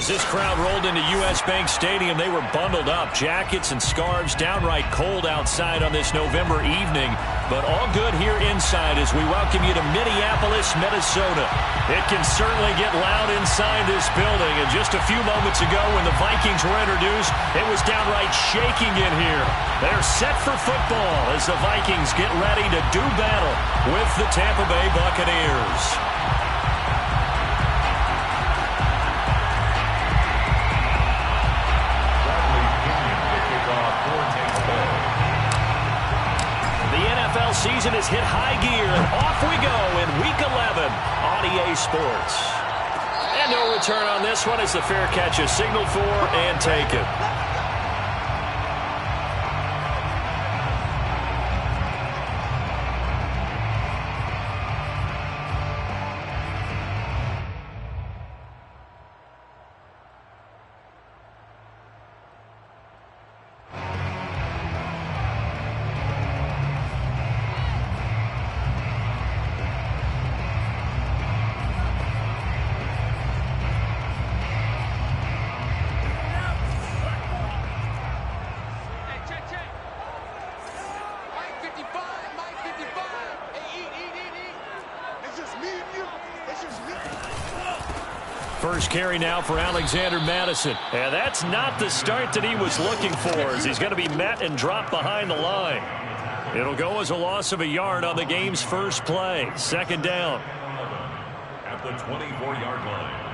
As this crowd rolled into U.S. Bank Stadium, they were bundled up. Jackets and scarves, downright cold outside on this November evening. But all good here inside as we welcome you to Minneapolis, Minnesota. It can certainly get loud inside this building. And just a few moments ago when the Vikings were introduced, it was downright shaking in here. They're set for football as the Vikings get ready to do battle with the Tampa Bay Buccaneers. NFL season has hit high gear, and off we go in Week 11 on EA Sports. And no return on this one as the fair catch is signaled for and taken. First carry now for Alexander Madison. And that's not the start that he was looking for as he's going to be met and dropped behind the line. It'll go as a loss of a yard on the game's first play. Second down. At the 24-yard line.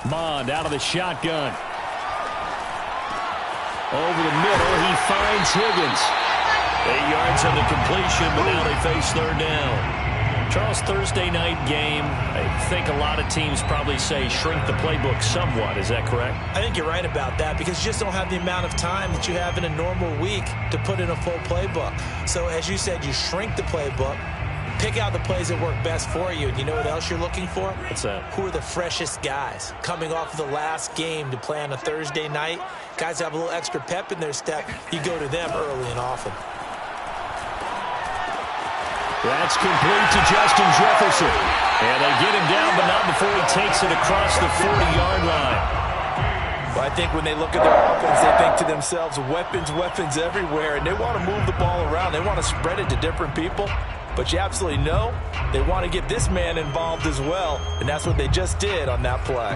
Mond out of the shotgun. Over the middle, he finds Higgins. 8 yards on the completion, but now they face third down. Charles, Thursday night game, I think a lot of teams probably say shrink the playbook somewhat. Is that correct? I think you're right about that because you just don't have the amount of time that you have in a normal week to put in a full playbook. So as you said, you shrink the playbook. Pick out the plays that work best for you. And you know what else you're looking for? What's that? Who are the freshest guys coming off of the last game to play on a Thursday night? Guys have a little extra pep in their step. You go to them early and often. That's complete to Justin Jefferson. And they get him down, but not before he takes it across the 40-yard line. Well, I think when they look at their offense, they think to themselves, weapons, weapons everywhere, and they want to move the ball around. They want to spread it to different people. But you absolutely know they want to get this man involved as well, and that's what they just did on that play.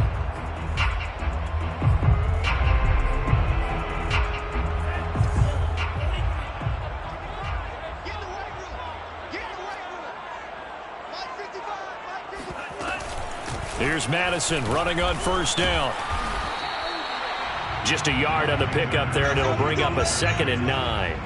Here's Madison running on first down. Just a yard on the pickup there, and it'll bring up a 2nd and 9.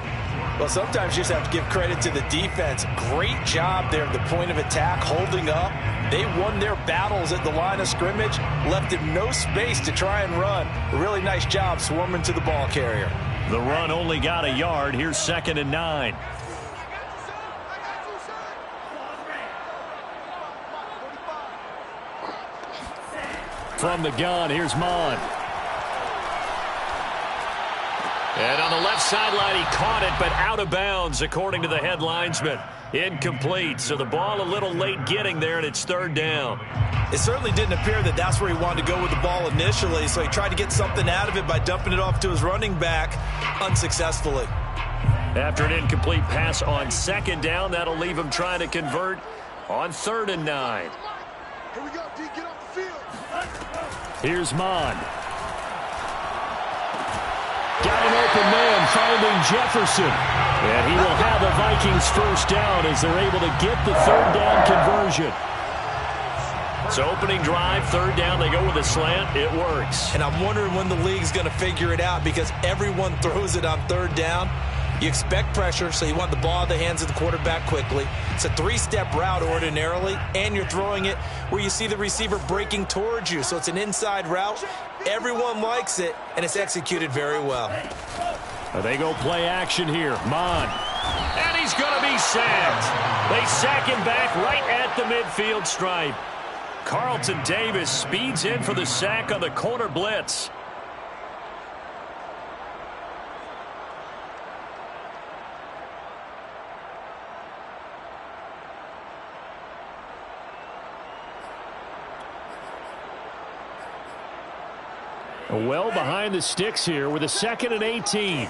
Well, sometimes you just have to give credit to the defense. Great job there at the point of attack, holding up. They won their battles at the line of scrimmage, left him no space to try and run. A really nice job swarming to the ball carrier. The run only got a yard. Here's 2nd and 9. From the gun, here's Mond. And on the left sideline, he caught it, but out of bounds, according to the head linesman. Incomplete, so the ball a little late getting there, and it's third down. It certainly didn't appear that that's where he wanted to go with the ball initially, so he tried to get something out of it by dumping it off to his running back unsuccessfully. After an incomplete pass on second down, that'll leave him trying to convert on 3rd and 9. Here we go, D, get off the field. Here's Mond. Got an open man finding Jefferson. And he will have a Vikings first down as they're able to get the third down conversion. So opening drive, third down, they go with a slant. It works. And I'm wondering when the league's going to figure it out because everyone throws it on third down. You expect pressure, so you want the ball in the hands of the quarterback quickly. It's a three-step route ordinarily, and you're throwing it where you see the receiver breaking towards you. So it's an inside route. Everyone likes it, and it's executed very well. They go play action here. Mon. And he's going to be sacked. They sack him back right at the midfield stripe. Carlton Davis speeds in for the sack on the corner blitz. Well behind the sticks here with a 2nd and 18.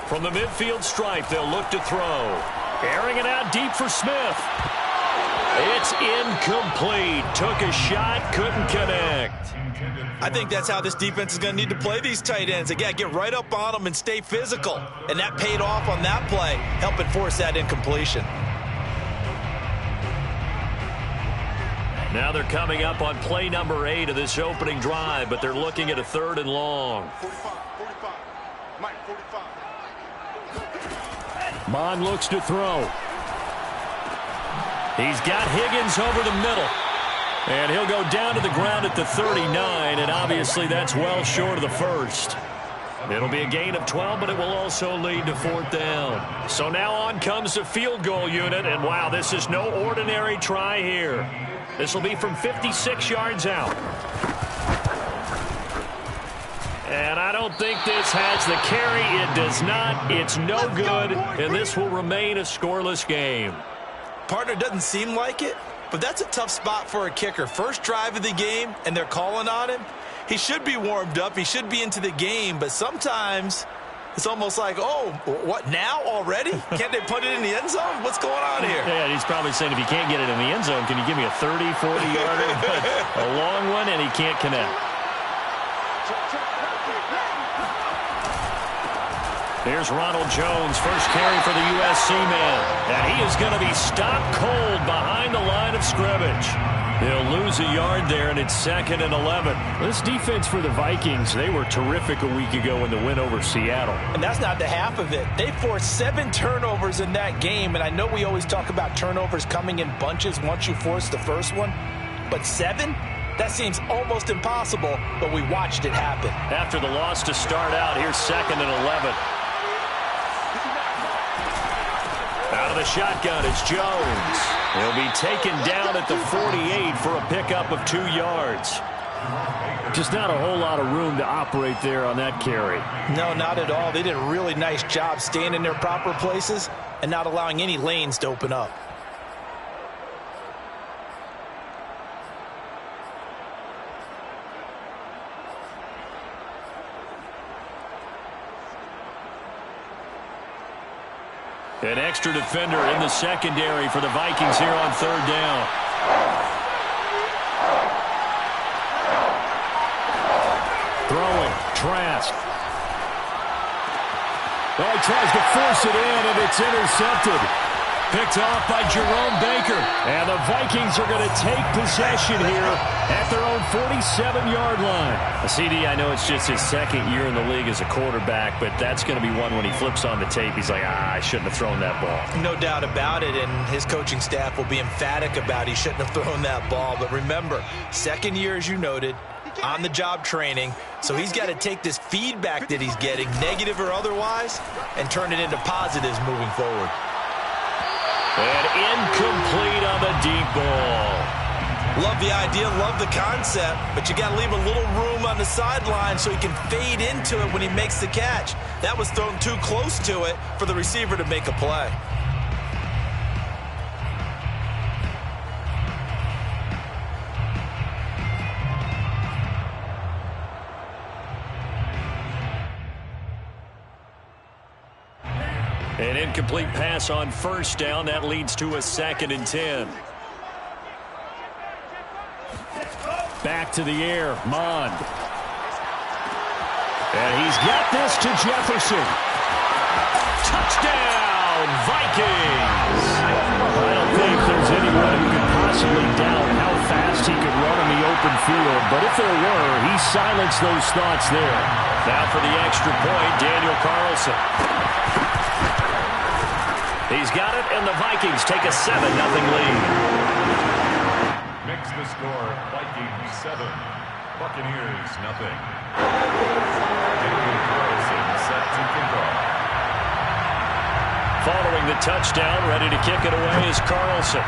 From the midfield stripe, they'll look to throw. Airing it out deep for Smith. It's incomplete. Took a shot, couldn't connect. I think that's how this defense is going to need to play these tight ends. Again, get right up on them and stay physical. And that paid off on that play, helping force that incompletion. Now they're coming up on play number 8 of this opening drive, but they're looking at a 3rd and long. 45. Mike, 45. Mon looks to throw. He's got Higgins over the middle. And he'll go down to the ground at the 39, and obviously that's well short of the first. It'll be a gain of 12, but it will also lead to 4th down. So now on comes the field goal unit, and wow, this is no ordinary try here. This will be from 56 yards out. And I don't think this has the carry. It does not. It's no good, and this will remain a scoreless game. Partner doesn't seem like it, but that's a tough spot for a kicker. First drive of the game, and they're calling on him. He should be warmed up. He should be into the game, but sometimes it's almost like, oh, what, now already? Can't they put it in the end zone? What's going on here? Yeah, he's probably saying, if you can't get it in the end zone, can you give me a 30, 40-yarder? A long one, and he can't connect. Here's Ronald Jones, first carry for the USC man. And he is going to be stopped cold behind the line of scrimmage. They'll lose a yard there, and it's 2nd and 11. This defense for the Vikings, they were terrific a week ago in the win over Seattle. And that's not the half of it. They forced 7 turnovers in that game, and I know we always talk about turnovers coming in bunches once you force the first one, but 7? That seems almost impossible, but we watched it happen. After the loss to start out, here's 2nd and 11. Out of the shotgun, it's Jones. He'll be taken down at the 48 for a pickup of 2 yards. Just not a whole lot of room to operate there on that carry. No, not at all. They did a really nice job staying in their proper places and not allowing any lanes to open up. An extra defender in the secondary for the Vikings here on 3rd down. Throwing, Trask. Well, he tries to force it in, and it's intercepted. Picked off by Jerome Baker. And the Vikings are going to take possession here at their own 47-yard line. CD, I know it's just his 2nd year in the league as a quarterback, but that's going to be one when he flips on the tape. He's like, I shouldn't have thrown that ball. No doubt about it, and his coaching staff will be emphatic about he shouldn't have thrown that ball. But remember, 2nd year, as you noted, on-the-job training, so he's got to take this feedback that he's getting, negative or otherwise, and turn it into positives moving forward. And incomplete on the deep ball. Love the idea, love the concept, but you got to leave a little room on the sideline so he can fade into it when he makes the catch. That was thrown too close to it for the receiver to make a play. An incomplete pass on 1st down. That leads to a 2nd and 10. Back to the air, Mond. And he's got this to Jefferson. Touchdown, Vikings! I don't think there's anyone who can possibly doubt how fast suggest he could run in the open field, but if there were, he silenced those thoughts there. Now for the extra point, Daniel Carlson. He's got it, and the Vikings take a 7-0 lead. Makes the score Vikings 7, Buccaneers 0. Daniel Carlson set to kick off. Following the touchdown, ready to kick it away is Carlson.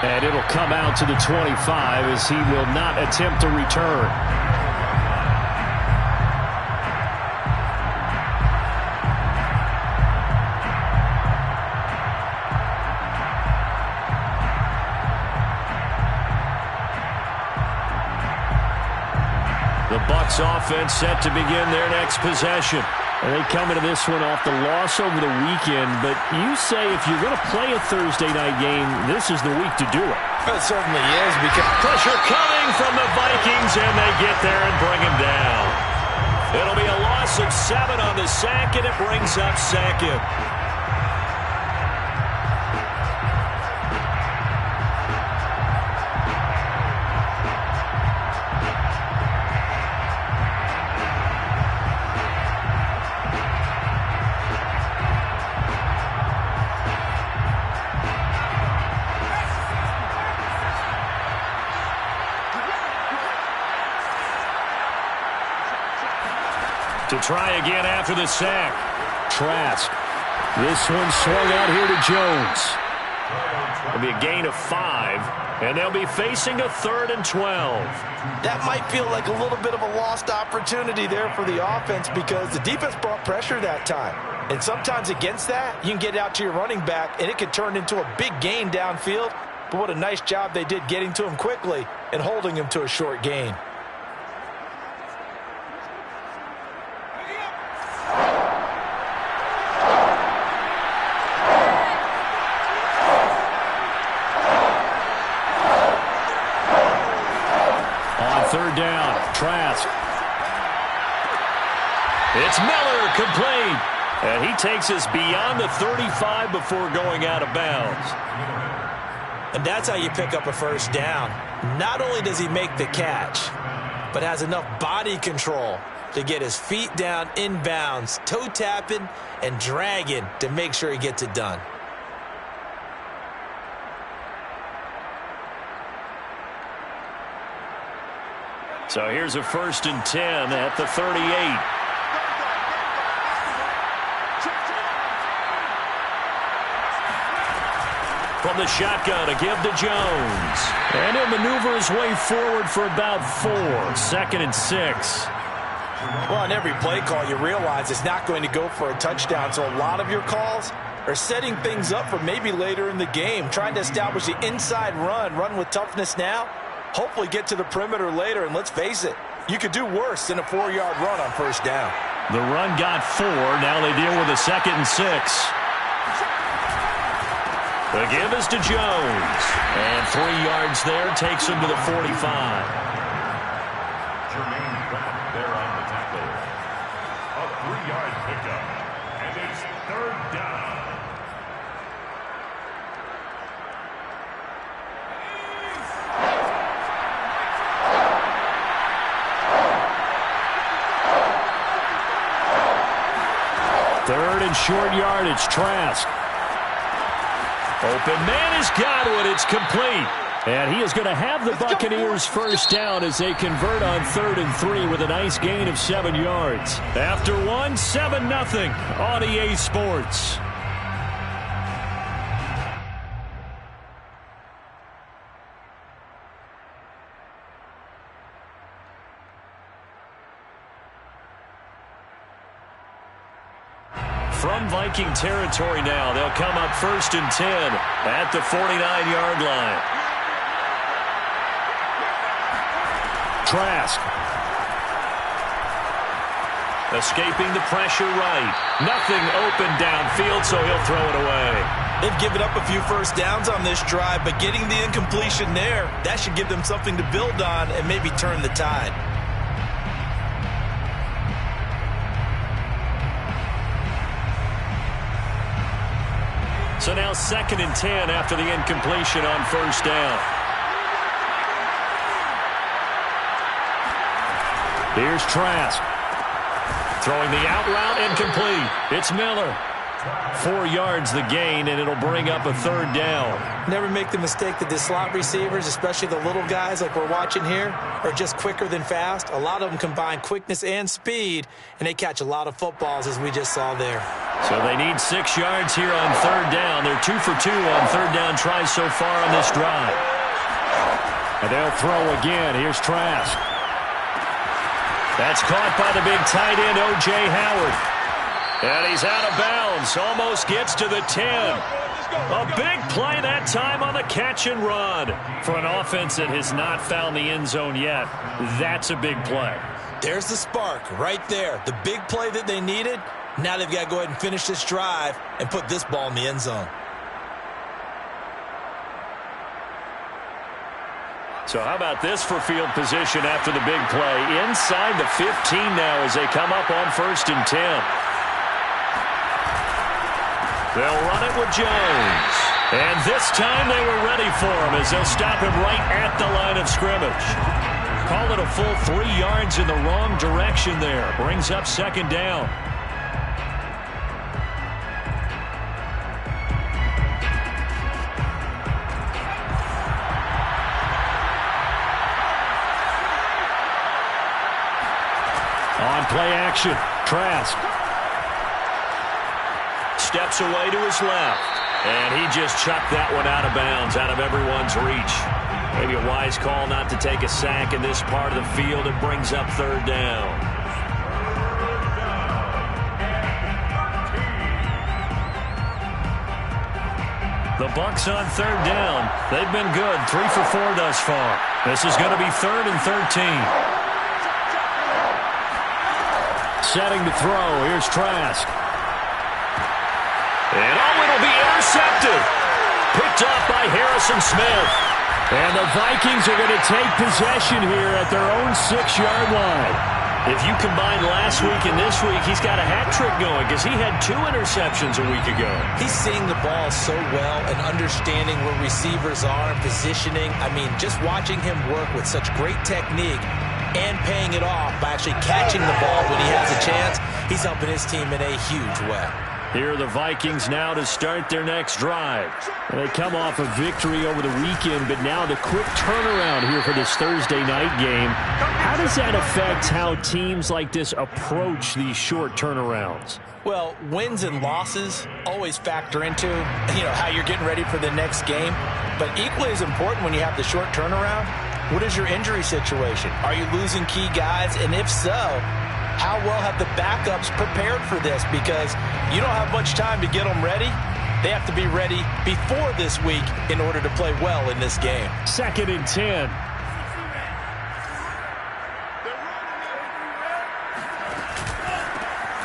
And it'll come out to the 25 as he will not attempt to return. The Bucs offense set to begin their next possession. And they come into this one off the loss over the weekend, but you say if you're going to play a Thursday night game, this is the week to do it. It certainly is, because pressure coming from the Vikings, and they get there and bring him down. It'll be a loss of 7 on the sack, and it brings up second. To try again after the sack. Trask. This one swung out here to Jones. It'll be a gain of 5, and they'll be facing a 3rd and 12. that might feel like a little bit of a lost opportunity there for the offense because the defense brought pressure that time. And sometimes against that, you can get out to your running back, and it could turn into a big gain downfield. But what a nice job they did getting to him quickly and holding him to a short gain. Third down, Trask. It's Miller, complete. And he takes us beyond the 35 before going out of bounds. And that's how you pick up a first down. Not only does he make the catch, but has enough body control to get his feet down inbounds, toe tapping and dragging to make sure he gets it done. So here's a 1st and 10 at the 38. From the shotgun, a give to Jones. And he'll maneuver his way forward for about 4. 2nd and 6. Well, on every play call, you realize it's not going to go for a touchdown. So a lot of your calls are setting things up for maybe later in the game, trying to establish the inside run with toughness now. Hopefully get to the perimeter later, and let's face it, you could do worse than a 4-yard run on first down. The run got 4. Now they deal with a 2nd and 6. The give is to Jones. And 3 yards there takes him to the 45. Jermaine Pratt there on the tackle. A 3-yard pickup. And it's 3rd down. Third and short yardage, Trask. Open man has got one. It's complete. And he is going to have the Buccaneers first down as they convert on 3rd and 3 with a nice gain of 7 yards. After one, 7-0 on EA Sports. From Viking territory now, they'll come up 1st and 10 at the 49-yard line. Trask. Escaping the pressure right. Nothing open downfield, so he'll throw it away. They've given up a few first downs on this drive, but getting the incompletion there, that should give them something to build on and maybe turn the tide. So now 2nd and 10 after the incompletion on first down. Here's Trask. Throwing the out route incomplete. It's Miller. 4 yards the gain, and it'll bring up a 3rd down. Never make the mistake that the slot receivers, especially the little guys like we're watching here, are just quicker than fast. A lot of them combine quickness and speed, and they catch a lot of footballs, as we just saw there. So they need 6 yards here on 3rd down. They're 2 for 2 on 3rd down tries so far on this drive. And they'll throw again. Here's Trask. That's caught by the big tight end, O.J. Howard. And he's out of bounds. Almost gets to the 10. A big play that time on the catch and run. For an offense that has not found the end zone yet, that's a big play. There's the spark right there. The big play that they needed. Now they've got to go ahead and finish this drive and put this ball in the end zone. So how about this for field position after the big play? Inside the 15 now as they come up on 1st and 10. They'll run it with Jones. And this time they were ready for him as they'll stop him right at the line of scrimmage. Call it a full 3 yards in the wrong direction there. Brings up 2nd down. On play action, Trask. Steps away to his left. And he just chucked that one out of bounds, out of everyone's reach. Maybe a wise call not to take a sack in this part of the field. It brings up 3rd down. The Bucs on 3rd down. They've been good, 3 for 4 thus far. This is going to be 3rd and 13. Setting to throw. Here's Trask. And it'll be intercepted. Picked off by Harrison Smith. And the Vikings are going to take possession here at their own 6-yard line. If you combine last week and this week, he's got a hat trick going because he had 2 interceptions a week ago. He's seeing the ball so well and understanding where receivers are and positioning. I mean, just watching him work with such great technique and paying it off by actually catching the ball when he has a chance, he's helping his team in a huge way. Here are the Vikings now to start their next drive. They come off a victory over the weekend, but now the quick turnaround here for this Thursday night game. How does that affect how teams like this approach these short turnarounds? Well, wins and losses always factor into, how you're getting ready for the next game. But equally as important when you have the short turnaround, what is your injury situation? Are you losing key guys? And if so, how well have the backups prepared for this? Because you don't have much time to get them ready. They have to be ready before this week in order to play well in this game. 2nd and 10.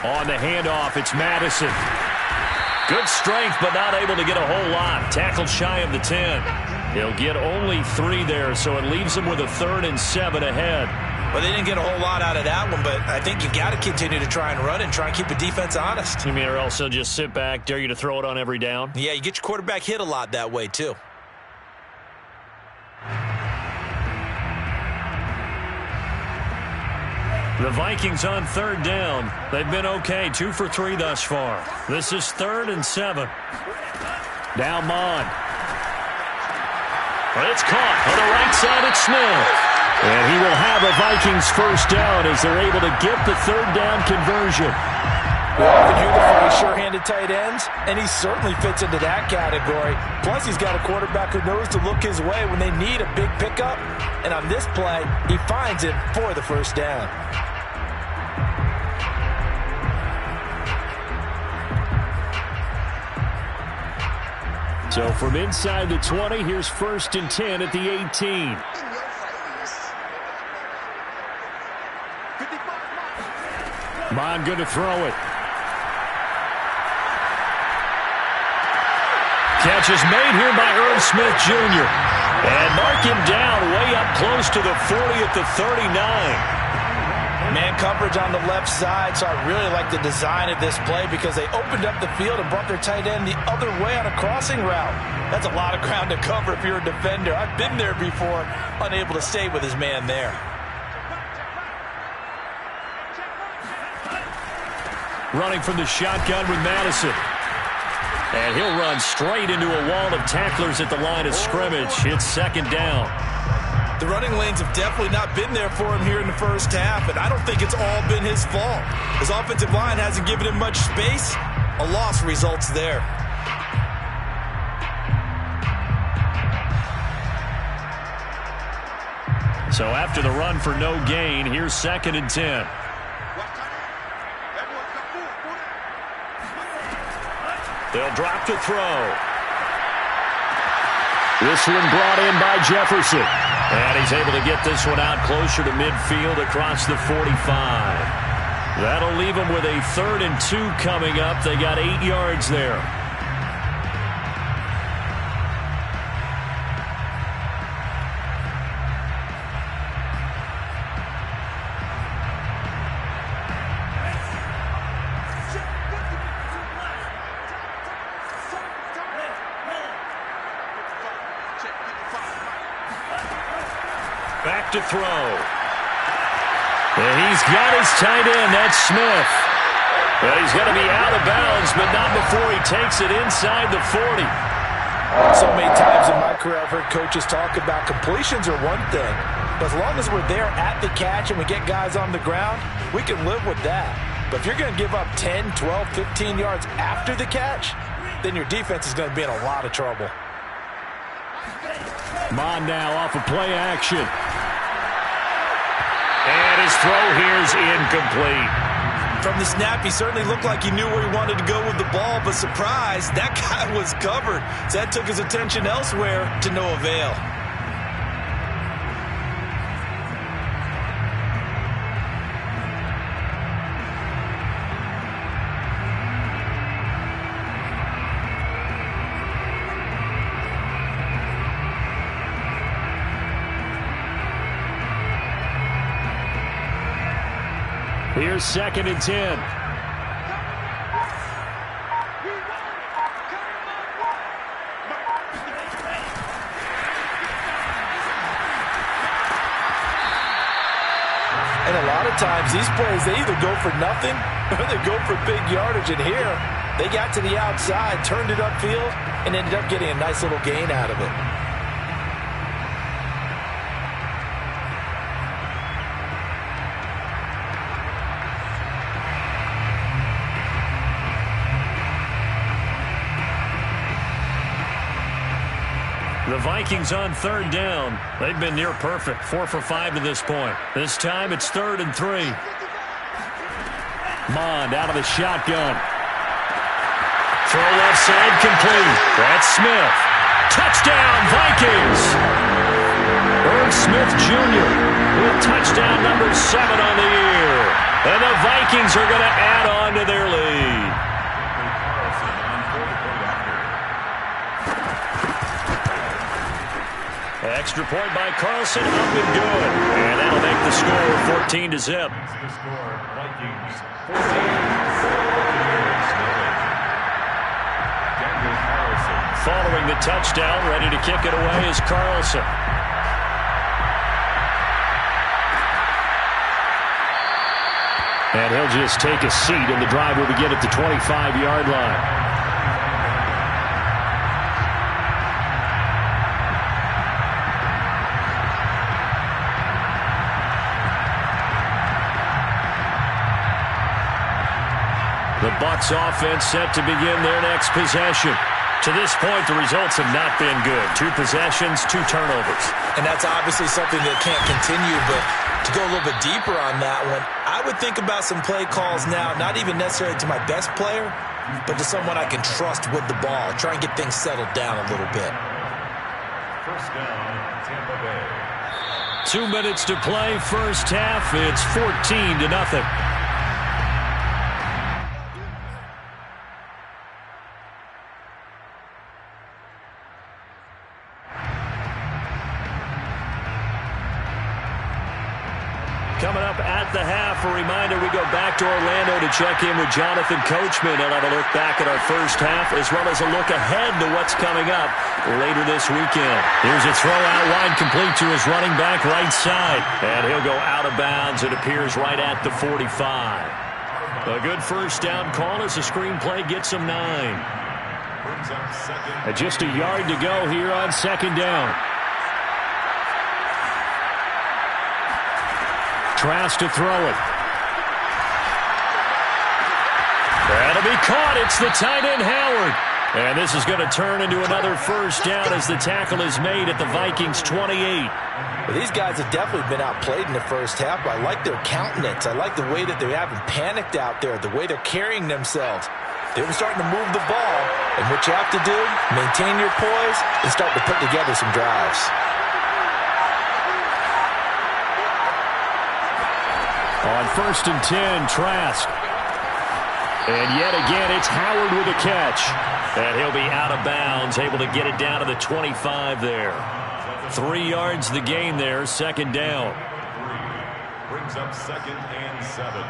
On the handoff, it's Madison. Good strength, but not able to get a whole lot. Tackled shy of the 10. He'll get only 3 there, so it leaves him with a 3rd and 7 ahead. Well, they didn't get a whole lot out of that one, but I think you've got to continue to try and run and try and keep the defense honest. You mean, or else they'll just sit back, dare you to throw it on every down? Yeah, you get your quarterback hit a lot that way, too. The Vikings on 3rd down. They've been okay, 2 for 3 thus far. This is 3rd and 7. Now Mond. It's caught on the right side. It's Smith. And he will have a Vikings 1st down as they're able to get the 3rd down conversion. We often hear the phrase sure-handed tight ends, and he certainly fits into that category. Plus, he's got a quarterback who knows to look his way when they need a big pickup. And on this play, he finds it for the 1st down. So from inside the 20, here's 1st and 10 at the 18. Mond going to throw it. Catch is made here by Irv Smith Jr. And mark him down way up close to the 40 at the 39. Man coverage on the left side, so I really like the design of this play because they opened up the field and brought their tight end the other way on a crossing route. That's a lot of ground to cover if you're a defender. I've been there before, unable to stay with his man there. Running from the shotgun with Madison. And he'll run straight into a wall of tacklers at the line of scrimmage. It's second down. The running lanes have definitely not been there for him here in the first half, and I don't think it's all been his fault. His offensive line hasn't given him much space. A loss results there. So after the run for no gain, here's 2nd and 10. They'll drop to throw. This one brought in by Jefferson. And he's able to get this one out closer to midfield across the 45. That'll leave them with a 3rd and 2 coming up. They got 8 yards there. Back to throw. And he's got his tight end. That's Smith. But he's going to be out of bounds, but not before he takes it inside the 40. So many times in my career I've heard coaches talk about completions are one thing, but as long as we're there at the catch and we get guys on the ground, we can live with that. But if you're going to give up 10, 12, 15 yards after the catch, then your defense is going to be in a lot of trouble. Mon now off of play action. And his throw here is incomplete. From the snap, he certainly looked like he knew where he wanted to go with the ball, but surprise, that guy was covered. So that took his attention elsewhere to no avail. Here's 2nd and 10. And a lot of times these plays, they either go for nothing or they go for big yardage. And here, they got to the outside, turned it upfield, and ended up getting a nice little gain out of it. The Vikings on 3rd down. They've been near perfect, 4 for 5 to this point. This time it's 3rd and 3. Mond out of the shotgun. Throw left side complete. That's Smith. Touchdown Vikings. Irv Smith Jr. with touchdown number 7 on the year. And the Vikings are going to add on to their lead. Extra point by Carlson, up and good. And that'll make the score 14-0. The score, Vikings 14, Carlson. Following the touchdown, ready to kick it away is Carlson. And he'll just take a seat, and the drive will begin at the 25-yard line. The Bucs offense set to begin their next possession. To this point, the results have not been good. 2 possessions, 2 turnovers. And that's obviously something that can't continue, but to go a little bit deeper on that one, I would think about some play calls now, not even necessarily to my best player, but to someone I can trust with the ball. Try and get things settled down a little bit. First down, Tampa Bay. 2 minutes to play, first half. It's 14-0. Coming up at the half, a reminder we go back to Orlando to check in with Jonathan Coachman. He'll have a look back at our first half as well as a look ahead to what's coming up later this weekend. Here's a throw out wide complete to his running back right side. And he'll go out of bounds. It appears right at the 45. A good first down call as the screenplay gets him 9. And just a yard to go here on second down. Trask to throw it. That'll be caught. It's the tight end, Howard. And this is going to turn into another first down as the tackle is made at the Vikings' 28. Well, these guys have definitely been outplayed in the first half, but I like their countenance. I like the way that they haven't panicked out there, the way they're carrying themselves. They're starting to move the ball, and what you have to do, maintain your poise and start to put together some drives. On 1st and 10, Trask. And yet again, it's Howard with a catch. And he'll be out of bounds, able to get it down to the 25 there. 3 yards the gain there, second down. Brings up 2nd and 7.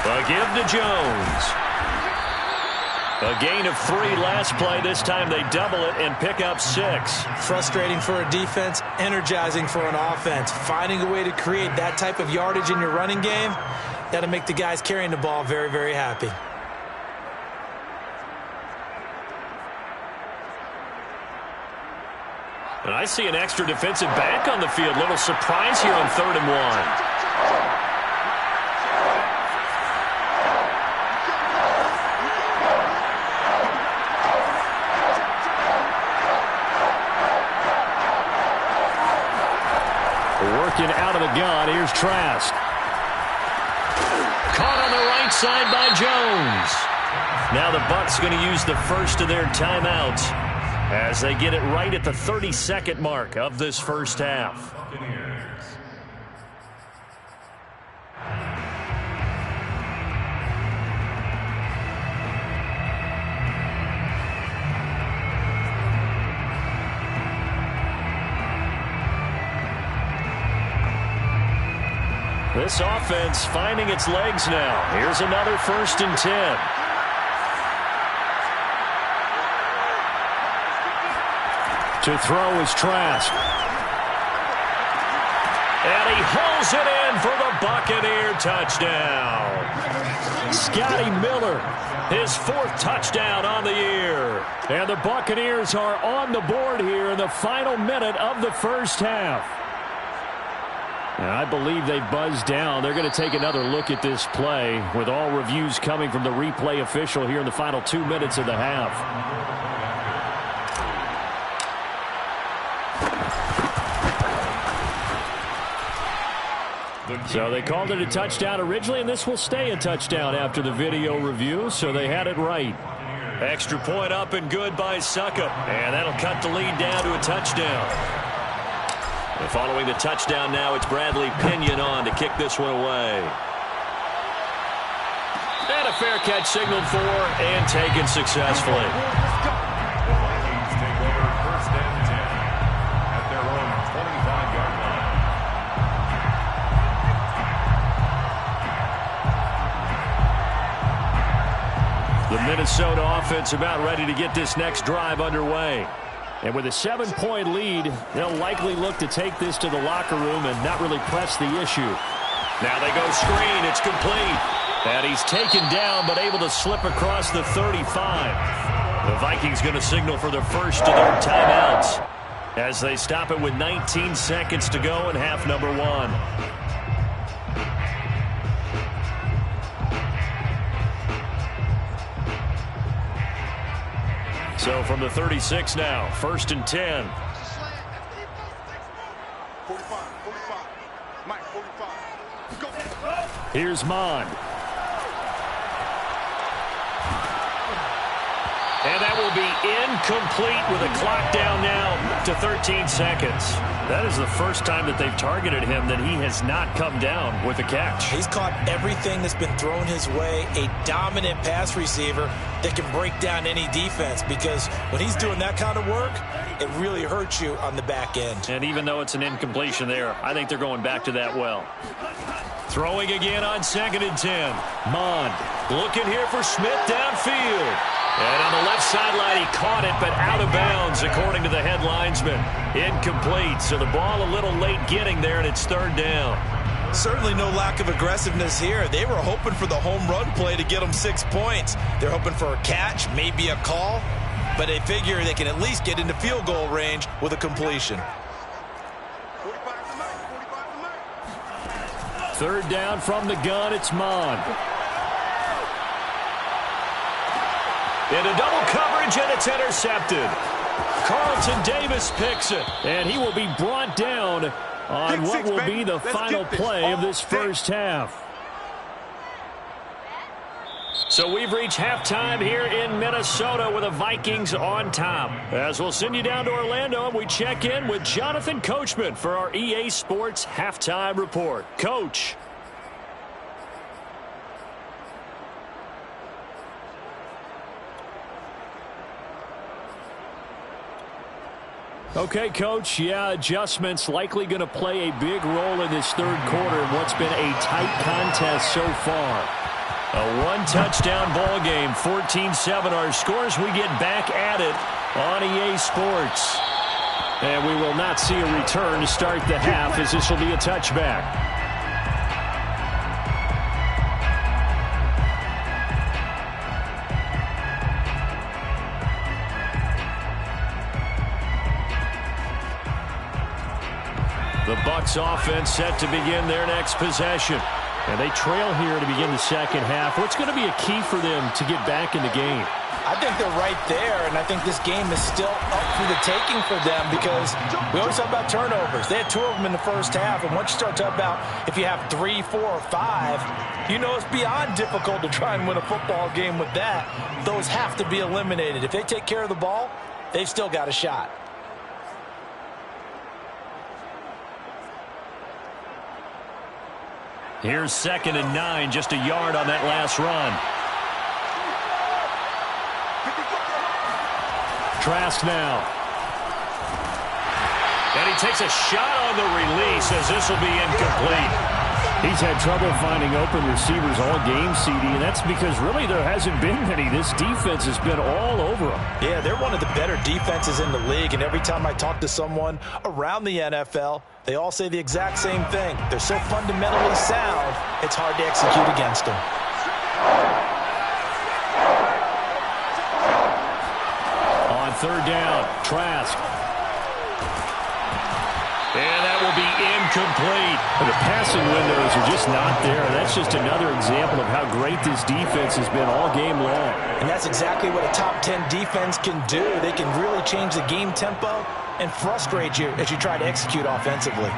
A give to Jones. A gain of 3 last play. This time they double it and pick up 6. Frustrating for a defense, energizing for an offense. Finding a way to create that type of yardage in your running game, that'll make the guys carrying the ball very, very happy. And I see an extra defensive back on the field. Little surprise here on 3rd and 1. Working out of the gun, here's Trask. Caught on the right side by Jones. Now the Bucs going to use the first of their timeouts as they get it right at the 32nd mark of this first half. This offense finding its legs now. Here's another 1st and 10. To throw is Trask. And he hauls it in for the Buccaneer touchdown. Scotty Miller, his 4th touchdown on the year. And the Buccaneers are on the board here in the final minute of the first half. And I believe they buzzed down. They're going to take another look at this play with all reviews coming from the replay official here in the final 2 minutes of the half. So they called it a touchdown originally, and this will stay a touchdown after the video review, so they had it right. Extra point up and good by Suckup, and that'll cut the lead down to a touchdown. And following the touchdown now, it's Bradley Pinion on to kick this one away. And a fair catch signaled for and taken successfully. Vikings take over 1st and 10 at their own 25-yard line. The Minnesota offense about ready to get this next drive underway. And with a 7-point lead, they'll likely look to take this to the locker room and not really press the issue. Now they go screen. It's complete. And he's taken down but able to slip across the 35. The Vikings going to signal for the first of their timeouts as they stop it with 19 seconds to go in half number 1. So from the 36 now, 1st and 10. 45. Mike, 45. Go. Here's Mond. And And that will be incomplete with a clock down now to 13 seconds. That is the first time that they've targeted him that he has not come down with a catch. He's caught everything that's been thrown his way. A dominant pass receiver that can break down any defense, because when he's doing that kind of work, it really hurts you on the back end. And even though it's an incompletion there, I think they're going back to that well. Throwing again on 2nd and 10. Mond looking here for Smith downfield. And on the left sideline, he caught it, but out of bounds, according to the head linesman. Incomplete, so the ball a little late getting there, and it's 3rd down. Certainly no lack of aggressiveness here. They were hoping for the home run play to get them 6 points. They're hoping for a catch, maybe a call, but they figure they can at least get into field goal range with a completion. 3rd down from the gun, it's Mond. Into double coverage, and it's intercepted. Carlton Davis picks it, and he will be brought down on what will be the final play of this first half. So we've reached halftime here in Minnesota with the Vikings on top. As we'll send you down to Orlando, and we check in with Jonathan Coachman for our EA Sports Halftime Report. Coach. Okay, Coach, yeah, adjustments likely going to play a big role in this 3rd quarter in what's been a tight contest so far. A 1-touchdown ball game, 14-7 our scores. We get back at it on EA Sports. And we will not see a return to start the half, as this will be a touchback. The Bucs offense set to begin their next possession. And they trail here to begin the second half. What's going to be a key for them to get back in the game? I think they're right there, and I think this game is still up for the taking for them, because we always talk about turnovers. They had 2 of them in the first half, and once you start talking about if you have 3, 4, or 5, you know it's beyond difficult to try and win a football game with that. Those have to be eliminated. If they take care of the ball, they've still got a shot. Here's 2nd and 9, just a yard on that last run. Trask now. And he takes a shot on the release, as this will be incomplete. He's had trouble finding open receivers all game, CD, and that's because really there hasn't been many. This defense has been all over them. Yeah, they're one of the better defenses in the league, and every time I talk to someone around the NFL, they all say the exact same thing. They're so fundamentally sound, it's hard to execute against them. On 3rd down, Trask. And that will be incomplete. The passing windows are just not there. That's just another example of how great this defense has been all game long. And that's exactly what a top 10 defense can do. They can really change the game tempo and frustrate you as you try to execute offensively.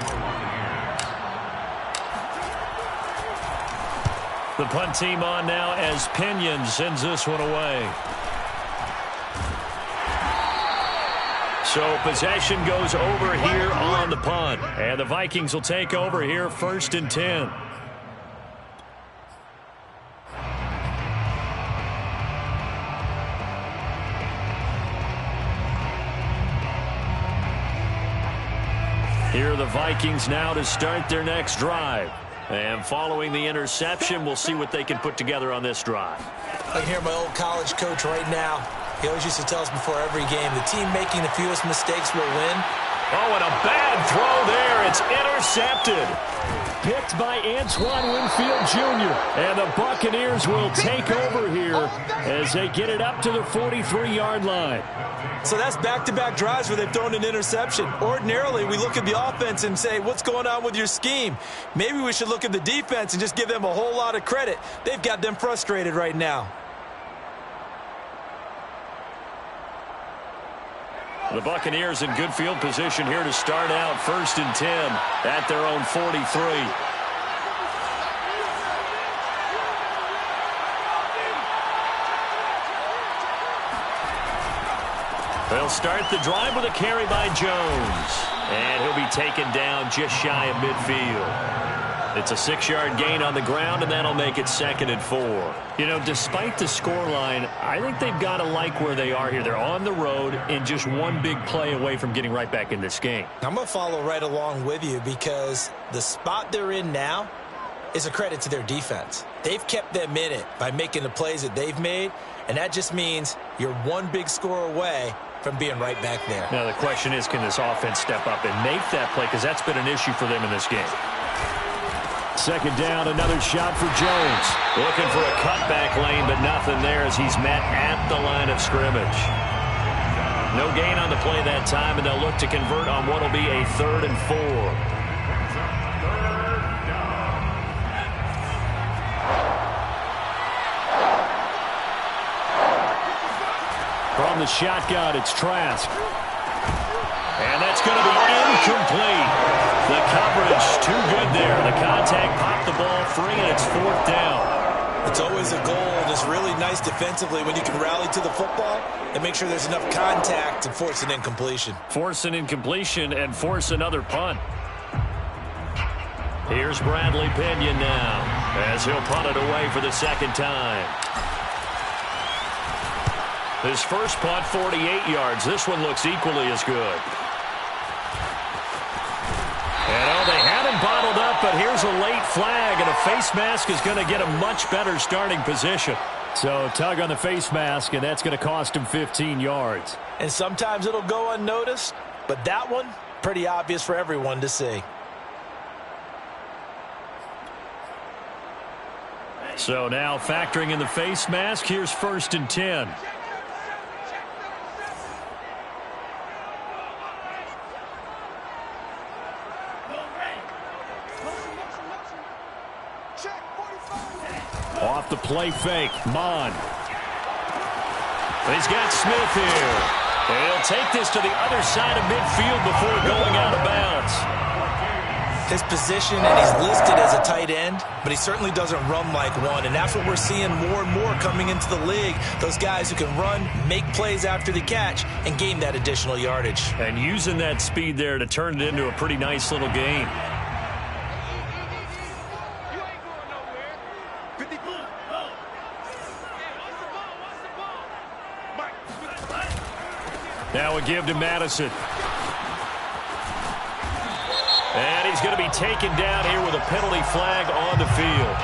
The punt team on now as Pinion sends this one away. So possession goes over here on the punt. And the Vikings will take over here 1st and 10. Here are the Vikings now to start their next drive. And following the interception, we'll see what they can put together on this drive. I can hear my old college coach right now. He always used to tell us before every game, the team making the fewest mistakes will win. Oh, and a bad throw there. It's intercepted. Picked by Antoine Winfield Jr. And the Buccaneers will take over here as they get it up to the 43-yard line. So that's back-to-back drives where they've thrown an interception. Ordinarily, we look at the offense and say, what's going on with your scheme? Maybe we should look at the defense and just give them a whole lot of credit. They've got them frustrated right now. The Buccaneers in good field position here to start out 1st and 10 at their own 43. They'll start the drive with a carry by Jones. And he'll be taken down just shy of midfield. It's a 6-yard gain on the ground, and that'll make it 2nd and 4. You know, despite the scoreline, I think they've got to like where they are here. They're on the road and just one big play away from getting right back in this game. I'm going to follow right along with you because the spot they're in now is a credit to their defense. They've kept them in it by making the plays that they've made, and that just means you're one big score away from being right back there. Now, the question is, can this offense step up and make that play? Because that's been an issue for them in this game. 2nd down, another shot for Jones. Looking for a cutback lane, but nothing there as he's met at the line of scrimmage. No gain on the play that time, and they'll look to convert on what will be a 3rd and 4. From the shotgun, it's Trask. And that's going to be incomplete. The coverage too good there. The contact popped the ball free, and it's 4th down. It's always a goal, and it's really nice defensively when you can rally to the football and make sure there's enough contact to force an incompletion. Force an incompletion and force another punt. Here's Bradley Pinion now as he'll punt it away for the 2nd time. His first punt, 48 yards. This one looks equally as good. And they had him bottled up, but here's a late flag, and a face mask is going to get a much better starting position. So tug on the face mask, and that's going to cost him 15 yards. And sometimes it'll go unnoticed, but that one, pretty obvious for everyone to see. So now factoring in the face mask, here's 1st and 10. Off the play fake, Mon. He's got Smith here. And he'll take this to the other side of midfield before going out of bounds. His position, and he's listed as a tight end, but he certainly doesn't run like one, and that's what we're seeing more and more coming into the league. Those guys who can run, make plays after the catch, and gain that additional yardage. And using that speed there to turn it into a pretty nice little game. Now a give to Madison. And he's going to be taken down here with a penalty flag on the field.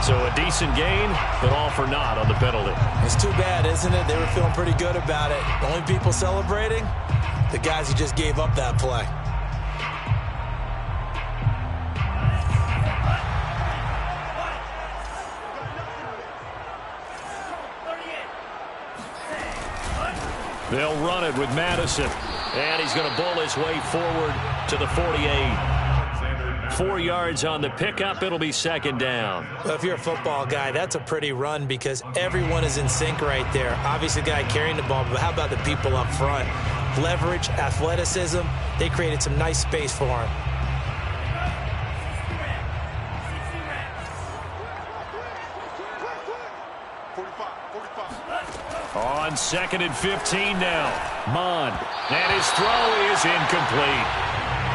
So a decent gain, but all for naught on the penalty. It's too bad, isn't it? They were feeling pretty good about it. The only people celebrating, the guys who just gave up that play. They'll run it with Madison. And he's going to bull his way forward to the 48. 4 yards on the pickup. It'll be 2nd down. Well, if you're a football guy, that's a pretty run because everyone is in sync right there. Obviously, the guy carrying the ball, but how about the people up front? Leverage, athleticism. They created some nice space for him. On 2nd and 15 now. Mon. And his throw is incomplete.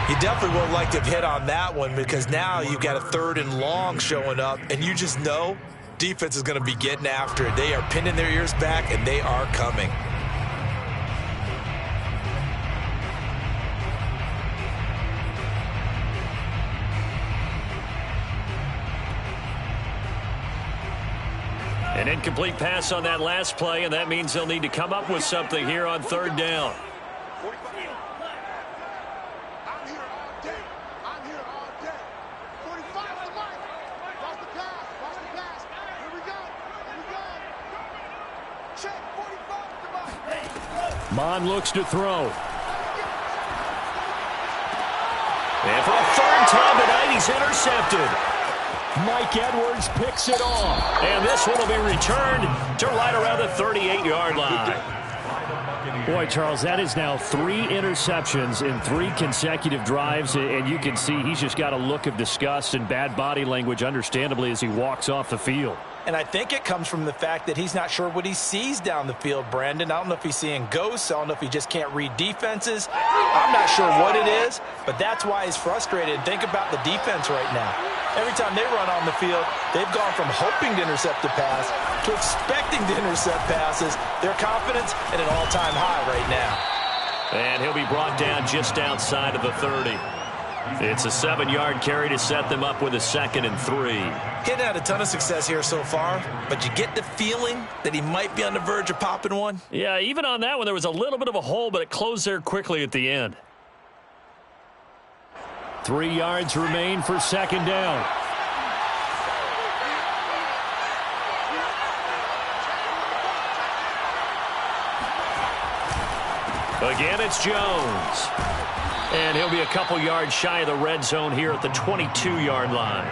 You definitely would like to have hit on that one because now you've got a 3rd and long showing up, and you just know defense is going to be getting after it. They are pinning their ears back, and they are coming. An incomplete pass on that last play, and that means they'll need to come up with something here on 3rd down. I'm here all day. I'm here all day. 45 on the mic. Watch the pass. Watch the pass. Here we go. Here we go. Check 45 on the mic. Mon looks to throw. And for the 3rd time tonight, he's intercepted. Mike Edwards picks it off. And this one will be returned to right around the 38-yard line. Boy, Charles, that is now 3 interceptions in 3 consecutive drives, and you can see he's just got a look of disgust and bad body language, understandably, as he walks off the field. And I think it comes from the fact that he's not sure what he sees down the field, Brandon. I don't know if he's seeing ghosts. I don't know if he just can't read defenses. I'm not sure what it is, but that's why he's frustrated. Think about the defense right now. Every time they run on the field, they've gone from hoping to intercept a pass to expecting to intercept passes. Their confidence at an all-time high right now. And he'll be brought down just outside of the 30. It's a 7-yard carry to set them up with a 2nd and 3. He hadn't had a ton of success here so far, but you get the feeling that he might be on the verge of popping one. Yeah, even on that one, there was a little bit of a hole, but it closed there quickly at the end. 3 yards remain for 2nd down. Again, it's Jones. And he'll be a couple yards shy of the red zone here at the 22-yard line.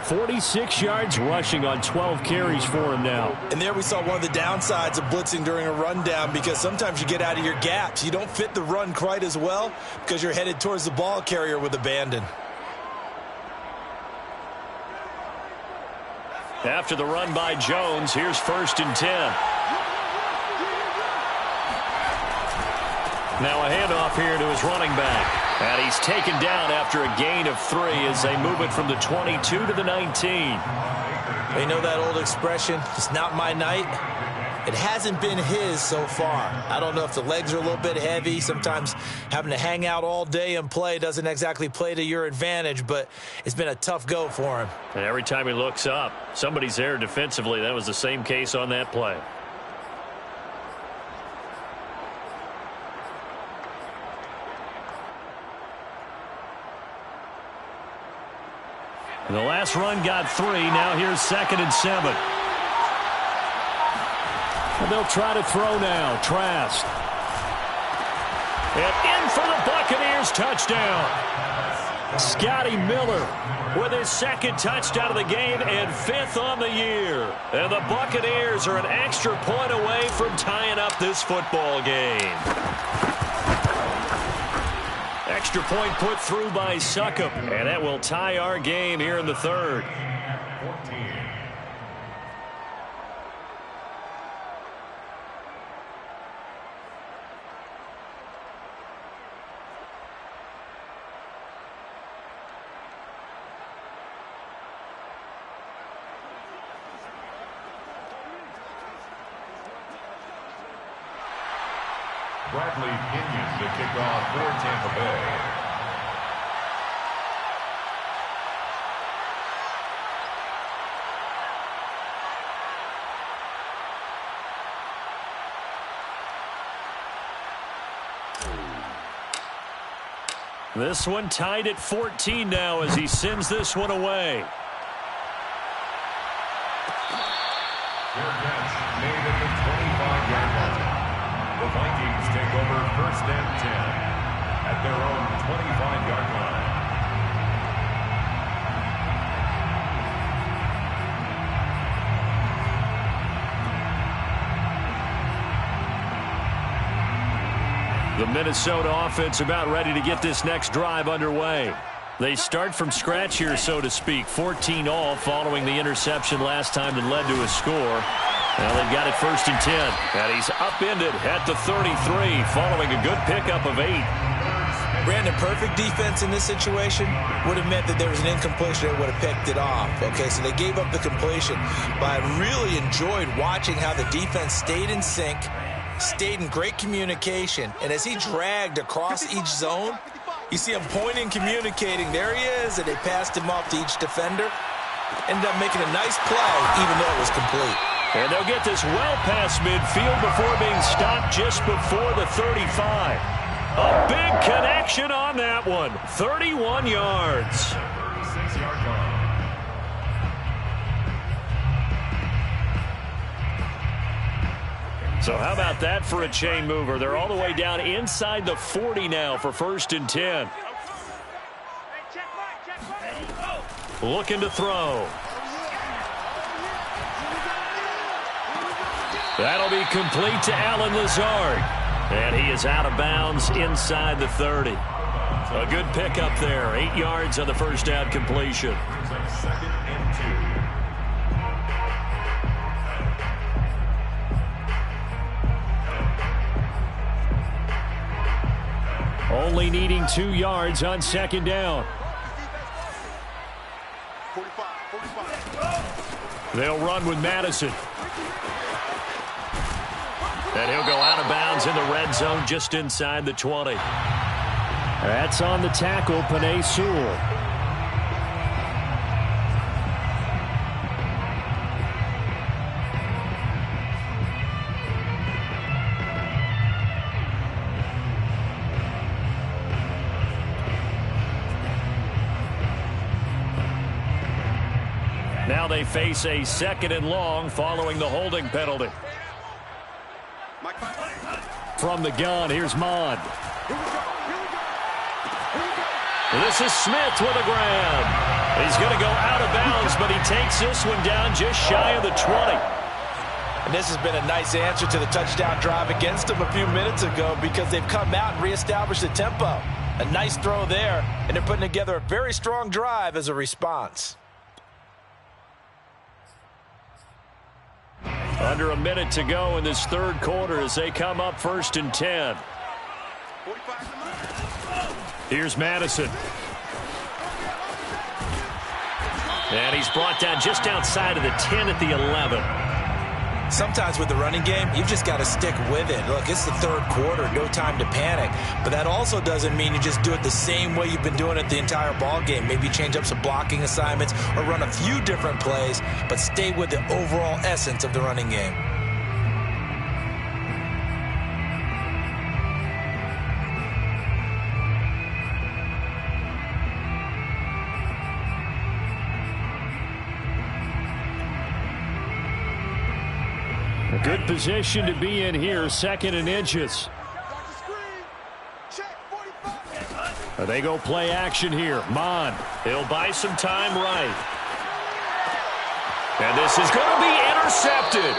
46 yards rushing on 12 carries for him now. And there we saw one of the downsides of blitzing during a rundown, because sometimes you get out of your gaps. You don't fit the run quite as well because you're headed towards the ball carrier with abandon. After the run by Jones, here's 1st and 10. Now a handoff here to his running back. And he's taken down after a gain of 3 as they move it from the 22 to the 19. You know that old expression, it's not my night? It hasn't been his so far. I don't know if the legs are a little bit heavy. Sometimes having to hang out all day and play doesn't exactly play to your advantage, but it's been a tough go for him. And every time he looks up, somebody's there defensively. That was the same case on that play. And the last run got 3. Now here's 2nd and 7. And they'll try to throw now. Trask. And in for the Buccaneers touchdown. Scotty Miller with his 2nd touchdown of the game and 5th on the year. And the Buccaneers are an extra point away from tying up this football game. Extra point put through by Succop, and that will tie our game here in the 3rd. Bradley Pinion to kick off for Tampa Bay. This one tied at 14 now as he sends this one away. Fair catch made at the 25-yard line. The Vikings take over 1st and 10 at their own 25-yard line. The Minnesota offense about ready to get this next drive underway. They start from scratch here, so to speak. 14 all following the interception last time that led to a score. Well, they've got it 1st and 10. And he's upended at the 33 following a good pickup of 8. Brandon, perfect defense in this situation would have meant that there was an incompletion that would have picked it off. Okay, so they gave up the completion. But I really enjoyed watching how the defense stayed in sync, stayed in great communication, and as he dragged across each zone, you see him pointing, communicating. There he is, and they passed him off to each defender. Ended up making a nice play, even though it was complete. And they'll get this well past midfield before being stopped just before the 35. A big connection on that one. 31 yards. 6-yard line. So how about that for a chain mover? They're all the way down inside the 40 now for 1st and 10. Looking to throw. That'll be complete to Allen Lazard. And he is out of bounds inside the 30. A good pickup there. 8 yards on the first down completion. Second and 2. Only needing 2 yards on second down. 45. They'll run with Madison. And he'll go out of bounds in the red zone just inside the 20. That's on the tackle, Penei Sewell. Now they face a second and long following the holding penalty. From the gun, here's Mond. This is Smith with a grab. He's going to go out of bounds, but he takes this one down just shy of the 20. And this has been a nice answer to the touchdown drive against them a few minutes ago because they've come out and reestablished the tempo. A nice throw there, and they're putting together a very strong drive as a response. Under a minute to go in this third quarter as they come up 1st and 10. Here's Madison. And he's brought down just outside of the 10 at the 11. Sometimes with the running game, you've just got to stick with it. Look, it's the third quarter, no time to panic. But that also doesn't mean you just do it the same way you've been doing it the entire ball game. Maybe change up some blocking assignments or run a few different plays, but stay with the overall essence of the running game. A good position to be in here, 2nd and inches. They go play action here. Mond, he'll buy some time right. And this is going to be intercepted.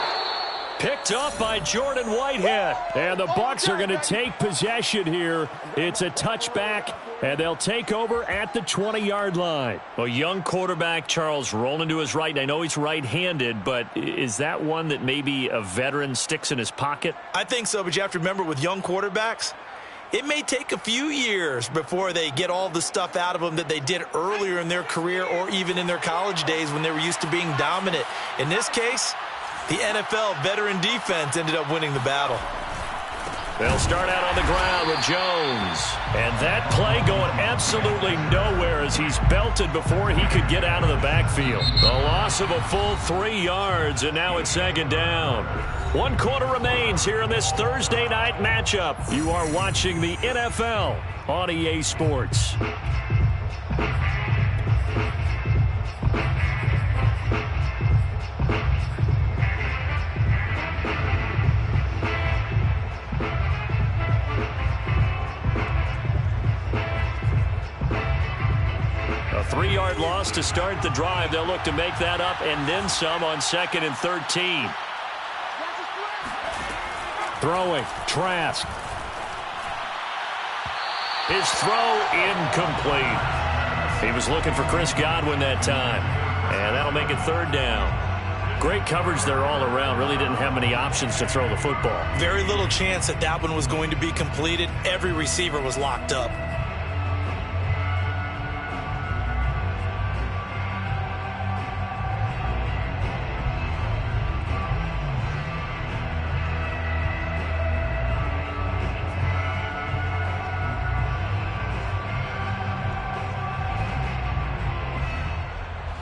Picked up by Jordan Whitehead. And the Bucs are going to take possession here. It's a touchback, and they'll take over at the 20-yard line. A young quarterback, Charles, rolling to his right. I know he's right-handed, but is that one that maybe a veteran sticks in his pocket? I think so, but you have to remember with young quarterbacks, it may take a few years before they get all the stuff out of them that they did earlier in their career or even in their college days when they were used to being dominant. In this case, the NFL veteran defense ended up winning the battle. They'll start out on the ground with Jones. And that play going absolutely nowhere as he's belted before he could get out of the backfield. The loss of a full 3 yards, and now it's 2nd down. 1 quarter remains here in this Thursday night matchup. You are watching the NFL on EA Sports. A 3-yard loss to start the drive. They'll look to make that up and then some on 2nd and 13. Throwing, Trask. His throw incomplete. He was looking for Chris Godwin that time. And that'll make it 3rd down. Great coverage there all around. Really didn't have many options to throw the football. Very little chance that that one was going to be completed. Every receiver was locked up.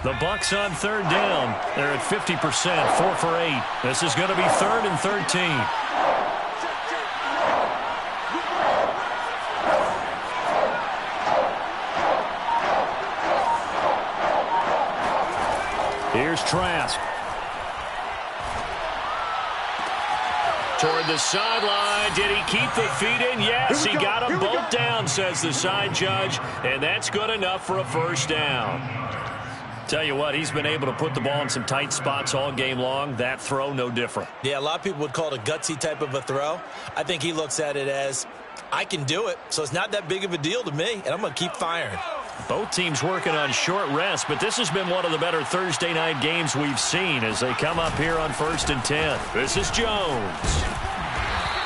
The Bucs on 3rd down. They're at 50%, 4 for 8. This is going to be 3rd and 13. Here's Trask. Toward the sideline. Did he keep the feet in? Yes, he got them both down, says the side judge. And that's good enough for a 1st down. Tell you what, he's been able to put the ball in some tight spots all game long. That throw, no different. Yeah, a lot of people would call it a gutsy type of a throw. I think he looks at it as, I can do it, so it's not that big of a deal to me, and I'm going to keep firing. Both teams working on short rest, but this has been one of the better Thursday night games we've seen as they come up here on 1st and 10. This is Jones.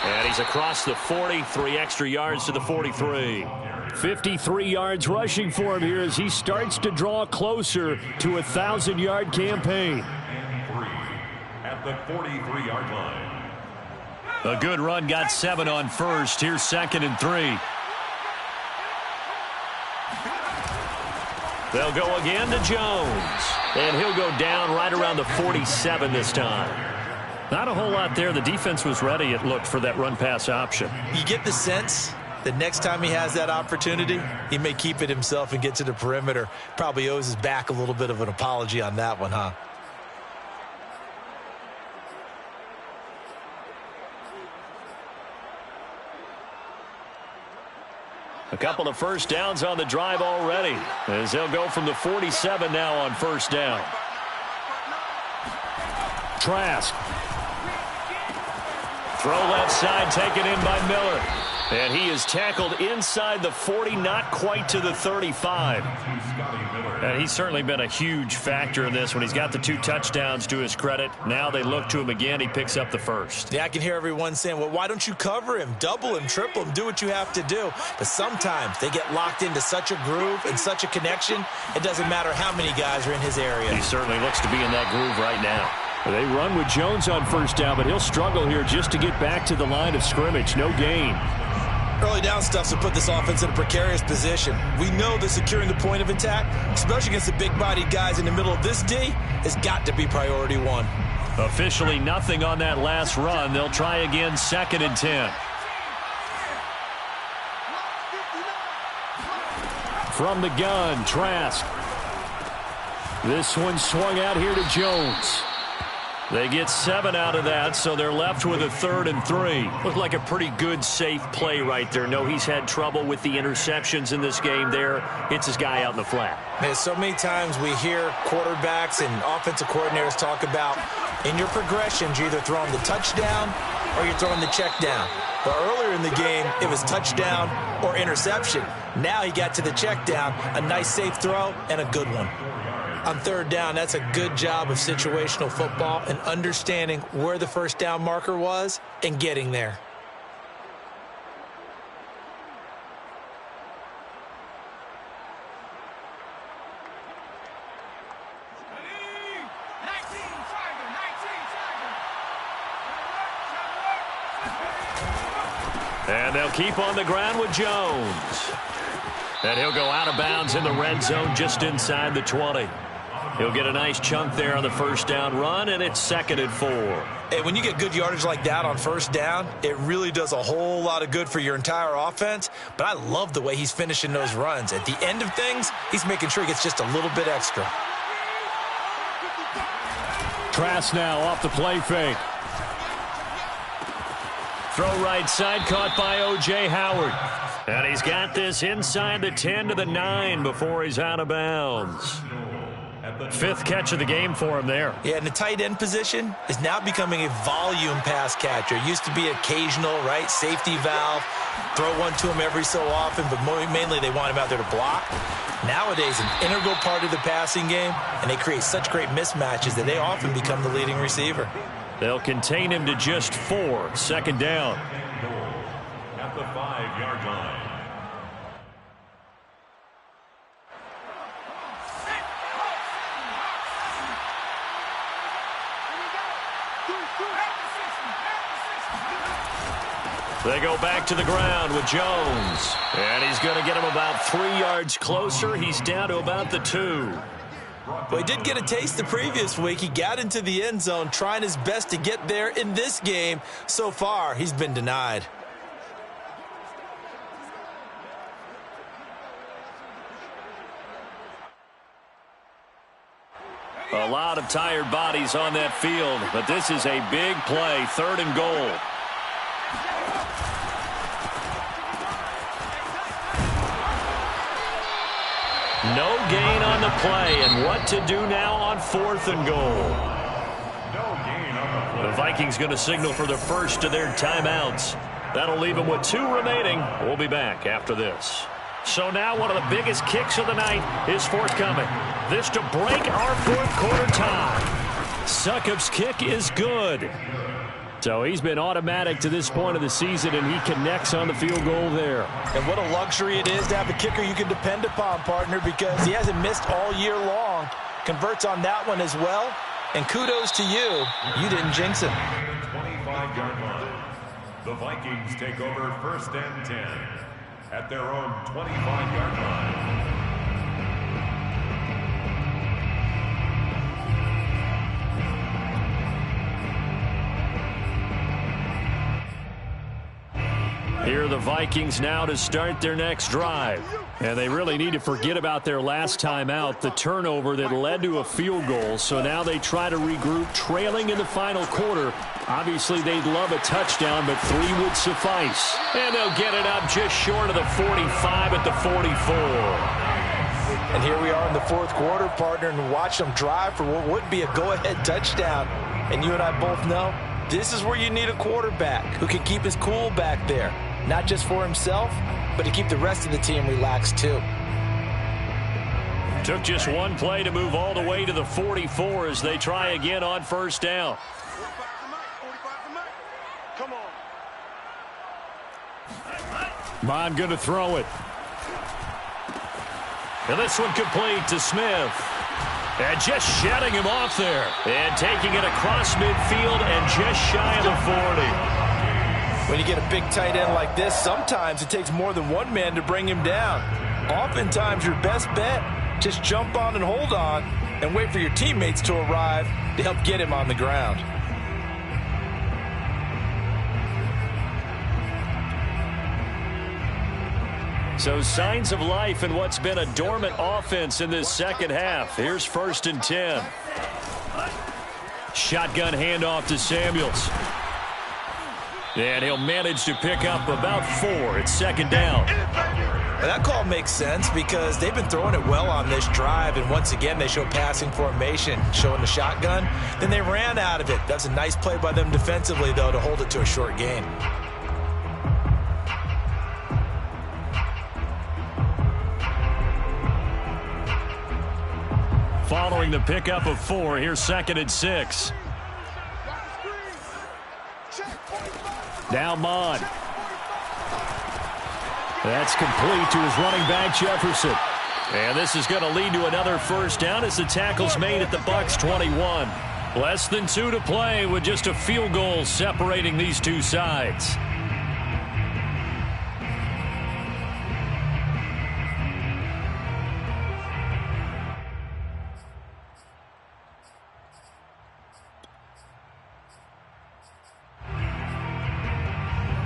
And he's across the 40, 3 extra yards to the 43. 53 yards rushing for him here as he starts to draw closer to a 1,000-yard campaign. At the 43-yard line. A good run, got 7 on first. Here's 2nd and 3. They'll go again to Jones. And he'll go down right around the 47 this time. Not a whole lot there. The defense was ready, it looked, for that run-pass option. You get the sense that next time he has that opportunity, he may keep it himself and get to the perimeter. Probably owes his back a little bit of an apology on that one, huh? A couple of first downs on the drive already, as they'll go from the 47 now on 1st down. Trask. Throw left side, taken in by Miller. And he is tackled inside the 40, not quite to the 35. And he's certainly been a huge factor in this when he's got the 2 touchdowns to his credit. Now they look to him again. He picks up the first. Yeah, I can hear everyone saying, well, why don't you cover him, double him, triple him, do what you have to do. But sometimes they get locked into such a groove and such a connection, it doesn't matter how many guys are in his area. He certainly looks to be in that groove right now. They run with Jones on 1st down, but he'll struggle here just to get back to the line of scrimmage. No gain. Early down stuff to put this offense in a precarious position. We know that securing the point of attack, especially against the big-bodied guys in the middle of this D, has got to be priority 1. Officially nothing on that last run. They'll try again, 2nd and 10. From the gun, Trask. This one swung out here to Jones. They get 7 out of that, so they're left with a 3rd and 3. Looked like a pretty good, safe play right there. No, he's had trouble with the interceptions in this game there. Hits his guy out in the flat. Man, so many times we hear quarterbacks and offensive coordinators talk about in your progressions, you're either throwing the touchdown or you're throwing the check down. But earlier in the game, it was touchdown or interception. Now he got to the check down, a nice safe throw, and a good one. On 3rd down, that's a good job of situational football and understanding where the 1st down marker was and getting there. And they'll keep on the ground with Jones. And he'll go out of bounds in the red zone just inside the 20. He'll get a nice chunk there on the 1st down run, and it's 2nd and 4. Hey, when you get good yardage like that on 1st down, it really does a whole lot of good for your entire offense. But I love the way he's finishing those runs. At the end of things, he's making sure he gets just a little bit extra. Trask now off the play fake. Throw right side, caught by O.J. Howard. And he's got this inside the 10 to the 9 before he's out of bounds. 5th catch of the game for him there. Yeah, and the tight end position is now becoming a volume pass catcher. It used to be occasional, right? Safety valve. Throw one to him every so often, but mainly they want him out there to block. Nowadays, an integral part of the passing game, and they create such great mismatches that they often become the leading receiver. They'll contain him to just 4. 2nd down. At the 5-yard line. They go back to the ground with Jones. And he's going to get him about 3 yards closer. He's down to about the 2. Well, he did get a taste the previous week. He got into the end zone trying his best to get there in this game. So far, he's been denied. A lot of tired bodies on that field, but this is a big play, 3rd and goal. No gain on the play, and what to do now on 4th and goal. No gain on the play. The Vikings going to signal for the first of their timeouts. That'll leave them with 2 remaining. We'll be back after this. So now one of the biggest kicks of the night is forthcoming. This to break our 4th quarter tie. Succop's kick is good. So he's been automatic to this point of the season, and he connects on the field goal there. And what a luxury it is to have a kicker you can depend upon, partner, because he hasn't missed all year long. Converts on that one as well. And kudos to you. You didn't jinx him. 25-yard line. The Vikings take over 1st and 10 at their own 25-yard line. Here are the Vikings now to start their next drive. And they really need to forget about their last time out, the turnover that led to a field goal. So now they try to regroup, trailing in the final quarter. Obviously, they'd love a touchdown, but 3 would suffice. And they'll get it up just short of the 45 at the 44. And here we are in the 4th quarter, partner, and watch them drive for what would be a go-ahead touchdown. And you and I both know this is where you need a quarterback who can keep his cool back there. Not just for himself, but to keep the rest of the team relaxed too. Took just 1 play to move all the way to the 44 as they try again on 1st down. Come on. Bond going to throw it. And this one complete to Smith. And just shedding him off there. And taking it across midfield and just shy of the 40. When you get a big tight end like this, sometimes it takes more than one man to bring him down. Oftentimes, your best bet, just jump on and hold on and wait for your teammates to arrive to help get him on the ground. So signs of life in what's been a dormant offense in this second half. Here's 1st and 10. Shotgun handoff to Samuels. And he'll manage to pick up about 4. It's 2nd down. And that call makes sense because they've been throwing it well on this drive, and once again they show passing formation, showing the shotgun. Then they ran out of it. That's a nice play by them defensively, though, to hold it to a short gain. Following the pickup of 4, here's 2nd and 6. Now Mond. That's complete to his running back, Jefferson. And this is going to lead to another 1st down as the tackle's made at the Bucs 21. Less than 2 to play with just a field goal separating these 2 sides.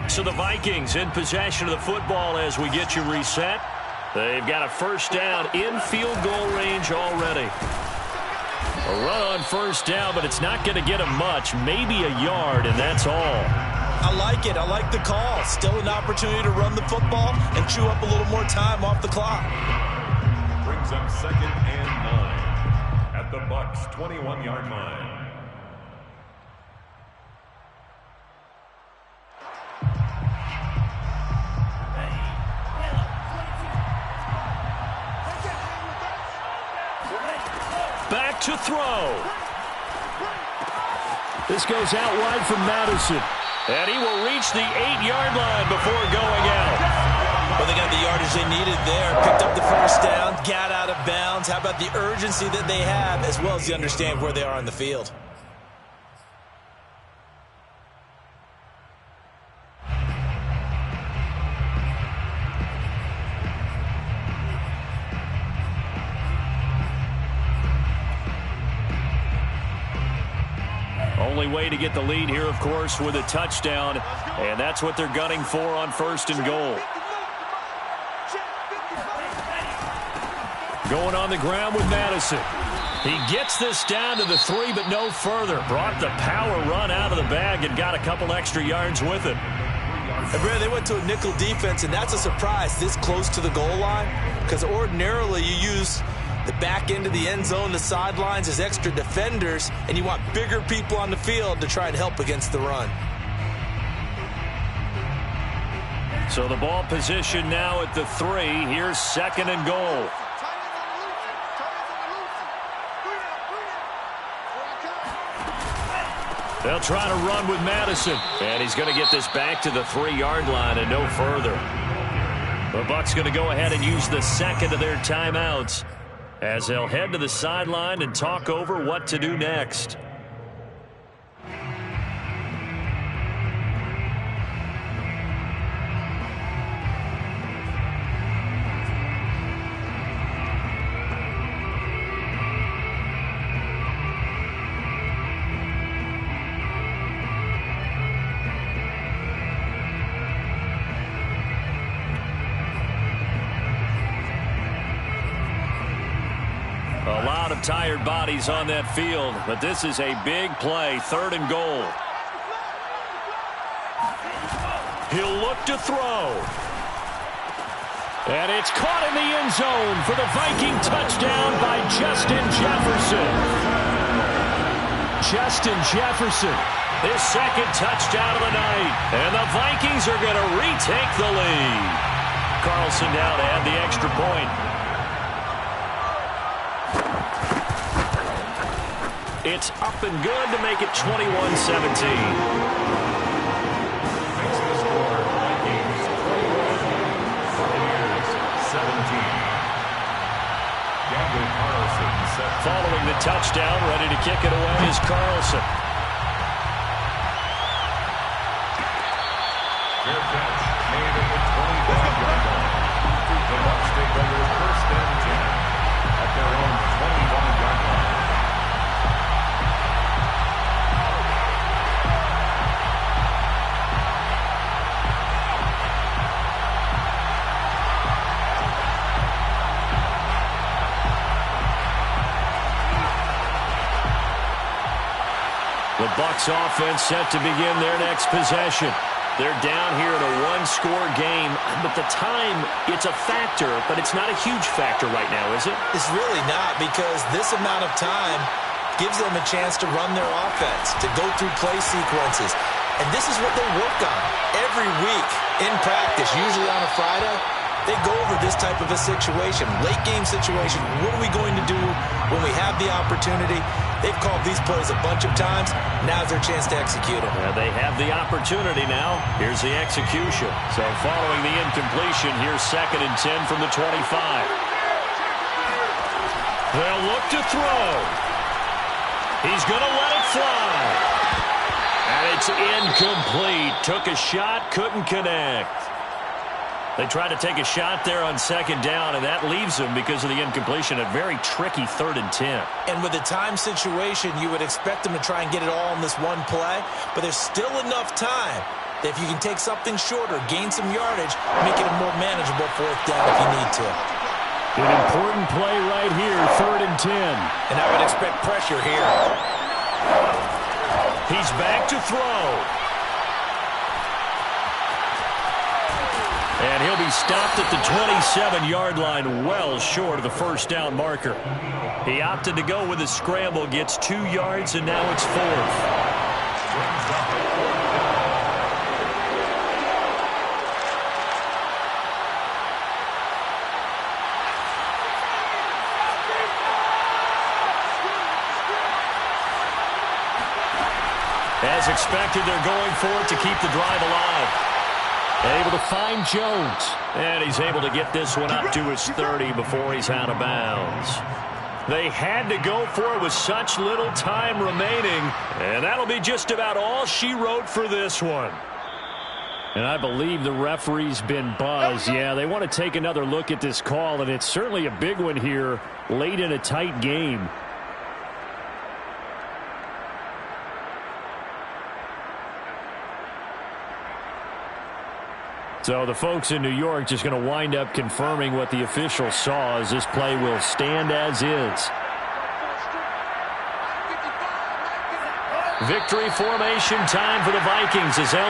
So the Vikings in possession of the football as we get you reset. They've got a 1st down in field goal range already. A run on 1st down, but it's not going to get them much. Maybe a yard, and that's all. I like it. I like the call. Still an opportunity to run the football and chew up a little more time off the clock. Brings up 2nd and 9 at the Bucs 21-yard line. Back to throw. This goes out wide from Madison. And he will reach the 8-yard line before going out. Well, they got the yardage they needed there. Picked up the 1st down, got out of bounds. How about the urgency that they have, as well as the understanding where they are on the field? Only way to get the lead here, of course, with a touchdown. And that's what they're gunning for on 1st and goal. Going on the ground with Madison. He gets this down to the 3, but no further. Brought the power run out of the bag and got a couple extra yards with it. And Brad, they went to a nickel defense, and that's a surprise this close to the goal line, because ordinarily you use the back end of the end zone, the sidelines as extra defenders, and you want bigger people on the field to try and help against the run. So the ball position now at the 3. Here's 2nd and goal. They'll try to run with Madison. And he's going to get this back to the 3-yard line and no further. The Bucs going to go ahead and use the 2nd of their timeouts as they'll head to the sideline and talk over what to do next. A lot of tired bodies on that field, but this is a big play, 3rd and goal. He'll look to throw. And it's caught in the end zone for the Viking touchdown by Justin Jefferson. Justin Jefferson, his 2nd touchdown of the night. And the Vikings are going to retake the lead. Carlson down to add the extra point. It's up and good to make it 21-17. Makes the score Vikings 21, Buccaneers 17. Gabriel Carlson set. Following the touchdown, ready to kick it away is Carlson. Fair catch made at the 25-yard line. The Bucs take over 1st and 10 at their own 25-yard line. The Bucs offense set to begin their next possession. They're down here in a 1-score game, but the time, it's a factor, but it's not a huge factor right now, is it? It's really not, because this amount of time gives them a chance to run their offense, to go through play sequences. And this is what they work on every week in practice, usually on a Friday. They go over this type of a situation, late game situation. What are we going to do when we have the opportunity? They've called these plays a bunch of times. Now's their chance to execute them. They have the opportunity now. Here's the execution. So following the incompletion, here's 2nd and 10 from the 25. They'll look to throw. He's going to let it fly. And it's incomplete. Took a shot, couldn't connect. They tried to take a shot there on 2nd down, and that leaves them, because of the incompletion, a very tricky 3rd and 10. And with the time situation, you would expect them to try and get it all in this one play, but there's still enough time that if you can take something shorter, gain some yardage, make it a more manageable 4th down if you need to. An important play right here, 3rd and 10. And I would expect pressure here. He's back to throw. And he'll be stopped at the 27-yard line, well short of the 1st down marker. He opted to go with a scramble, gets 2 yards, and now it's 4th. As expected, they're going for it to keep the drive alive. Able to find Jones. And he's able to get this one up to his 30 before he's out of bounds. They had to go for it with such little time remaining. And that'll be just about all she wrote for this one. And I believe the referee's been buzzed. Yeah, they want to take another look at this call, and it's certainly a big one here late in a tight game. So the folks in New York just going to wind up confirming what the officials saw, as this play will stand as is. Victory formation time for the Vikings as they'll